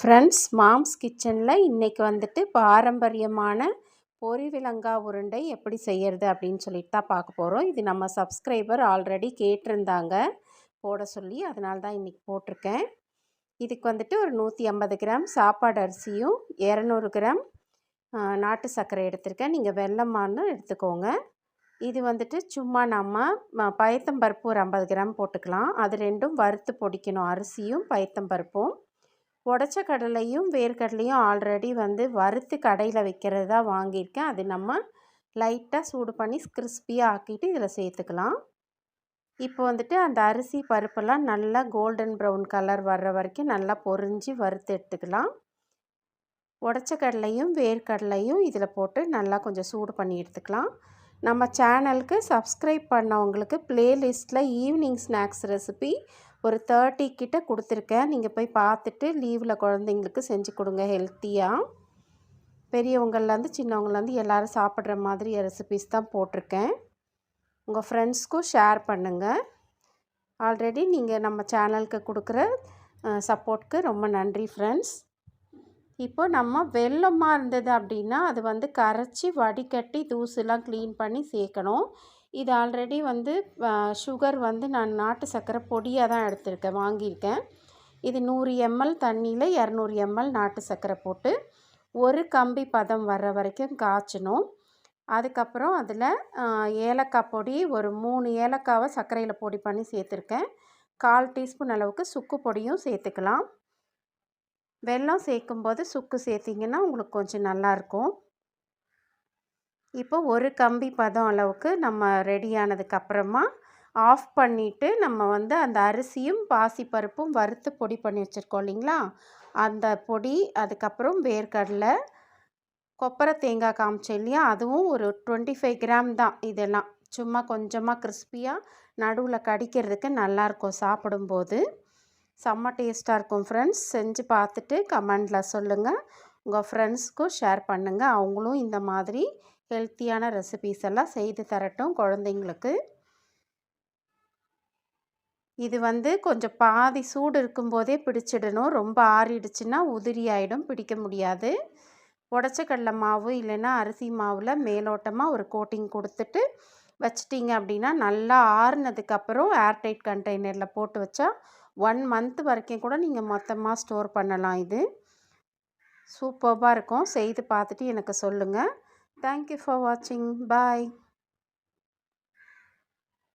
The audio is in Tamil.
ஃப்ரெண்ட்ஸ், மாம்ஸ் கிச்சனில் இன்றைக்கி வந்துட்டு பாரம்பரியமான பொரிவிலங்காய் உருண்டை எப்படி செய்கிறது அப்படின்னு சொல்லிட்டு தான் பார்க்க போகிறோம். இது நம்ம சப்ஸ்கிரைபர் ஆல்ரெடி கேட்டிருந்தாங்க போட சொல்லி, அதனால தான் இன்றைக்கி போட்டிருக்கேன். இதுக்கு வந்துட்டு ஒரு 150 கிராம் சாப்பாடு அரிசியும் 200 கிராம் நாட்டு சர்க்கரை எடுத்திருக்கேன். நீங்கள் வெல்லமானு எடுத்துக்கோங்க. இது வந்துட்டு சும்மா நம்ம பயத்தம்பருப்பு ஒரு 50 கிராம் போட்டுக்கலாம். அது ரெண்டும் வறுத்து பொடிக்கணும், அரிசியும் பயத்தம்பருப்பும். உடச்ச கடலையும் வேர்க்கடலையும் ஆல்ரெடி வறுத்து கடையில் வைக்கிறது தான் வாங்கியிருக்கேன். அது நம்ம லைட்டாக சூடு பண்ணி கிறிஸ்பியாக ஆக்கிட்டு இதில் சேர்த்துக்கலாம். இப்போ வந்துட்டு அந்த அரிசி பருப்பெல்லாம் நல்லா கோல்டன் ப்ரௌன் கலர் வர்ற வரைக்கும் நல்லா பொரிஞ்சு வறுத்து எடுத்துக்கலாம். உடச்ச கடலையும் வேர்க்கடலையும் இதில் போட்டு நல்லா கொஞ்சம் சூடு பண்ணி எடுத்துக்கலாம். நம்ம சேனலுக்கு சப்ஸ்கிரைப் பண்ணவங்களுக்கு ப்ளேலிஸ்ட்டில் ஈவினிங் ஸ்நாக்ஸ் ரெசிபி ஒரு 30 கிட்ட கொடுத்துருக்கேன். நீங்கள் போய் பார்த்துட்டு லீவில் குழந்தைங்களுக்கு செஞ்சு கொடுங்க ஹெல்த்தியாக. பெரியவங்கள்லேருந்து சின்னவங்கலேருந்து எல்லோரும் சாப்பிட்ற மாதிரி ரெசிபிஸ் தான் போட்டிருக்கேன். உங்கள் ஃப்ரெண்ட்ஸ்க்கும் ஷேர் பண்ணுங்கள். ஆல்ரெடி நீங்கள் நம்ம சேனலுக்கு கொடுக்குற சப்போர்ட்க்கு ரொம்ப நன்றி ஃப்ரெண்ட்ஸ். இப்போ நம்ம வெல்லமாக இருந்தது அப்படின்னா அது கரைச்சி வடிகட்டி தூசுலாம் க்ளீன் பண்ணி சேர்க்கணும். இது ஆல்ரெடி சுகர் நான் நாட்டு சர்க்கரை பொடியாக தான் எடுத்திருக்கேன், வாங்கியிருக்கேன். இது 100 ml தண்ணியில் 200 ml நாட்டு சர்க்கரை போட்டு ஒரு கம்பி பதம் வர்ற வரைக்கும் காய்ச்சணும். அதுக்கப்புறம் அதில் ஏலக்காய் பொடி ஒரு 3 ஏலக்காவை சர்க்கரையில் பொடி பண்ணி சேர்த்துருக்கேன். 1/4 டீஸ்பூன் அளவுக்கு சுக்கு பொடியும் சேர்த்துக்கலாம். வெல்லம் சேர்க்கும்போது சுக்கு சேர்த்திங்கன்னா உங்களுக்கு கொஞ்சம் நல்லாயிருக்கும். இப்போ ஒரு கம்பி பதம் அளவுக்கு நம்ம ரெடி ஆனதுக்கப்புறமா ஆஃப் பண்ணிவிட்டு நம்ம அந்த அரிசியும் பாசிப்பருப்பும் வறுத்து பொடி பண்ணி வச்சுருக்கோம் இல்லைங்களா, அந்த பொடி, அதுக்கப்புறம் வேர்க்கடலை, கொப்பரை தேங்காய் காமிச்சோம் இல்லையா, அதுவும் ஒரு 25 கிராம் தான். இதெல்லாம் சும்மா கொஞ்சமாக கிறிஸ்பியாக நடுவில் கடிக்கிறதுக்கு நல்லாயிருக்கும் சாப்பிடும்போது. செம்ம டேஸ்ட்டாக இருக்கும் ஃப்ரெண்ட்ஸ். செஞ்சு பார்த்துட்டு கமெண்டில் சொல்லுங்கள். உங்கள் ஃப்ரெண்ட்ஸ்க்கும் ஷேர் பண்ணுங்கள். அவங்களும் இந்த மாதிரி ஹெல்த்தியான ரெசிபீஸ் எல்லாம் செய்து தரட்டும் குழந்தைங்களுக்கு. இது கொஞ்சம் பாதி சூடு இருக்கும்போதே பிடிச்சிடணும். ரொம்ப ஆறிடுச்சுன்னா உதிரி ஆகிடும், பிடிக்க முடியாது. உடச்ச கடலை மாவு இல்லைன்னா அரிசி மாவில் மேலோட்டமாக ஒரு கோட்டிங் கொடுத்துட்டு வச்சிட்டிங்க அப்படின்னா நல்லா ஆறுனதுக்கப்புறம் ஏர்டைட் கண்டெய்னரில் போட்டு வச்சா 1 மந்த் வரைக்கும் கூட நீங்கள் மொத்தமாக ஸ்டோர் பண்ணலாம். இது சூப்பராக இருக்கும். செய்து பார்த்துட்டு எனக்கு சொல்லுங்கள். தேங்க்யூ ஃபார் வாட்சிங். பாய்.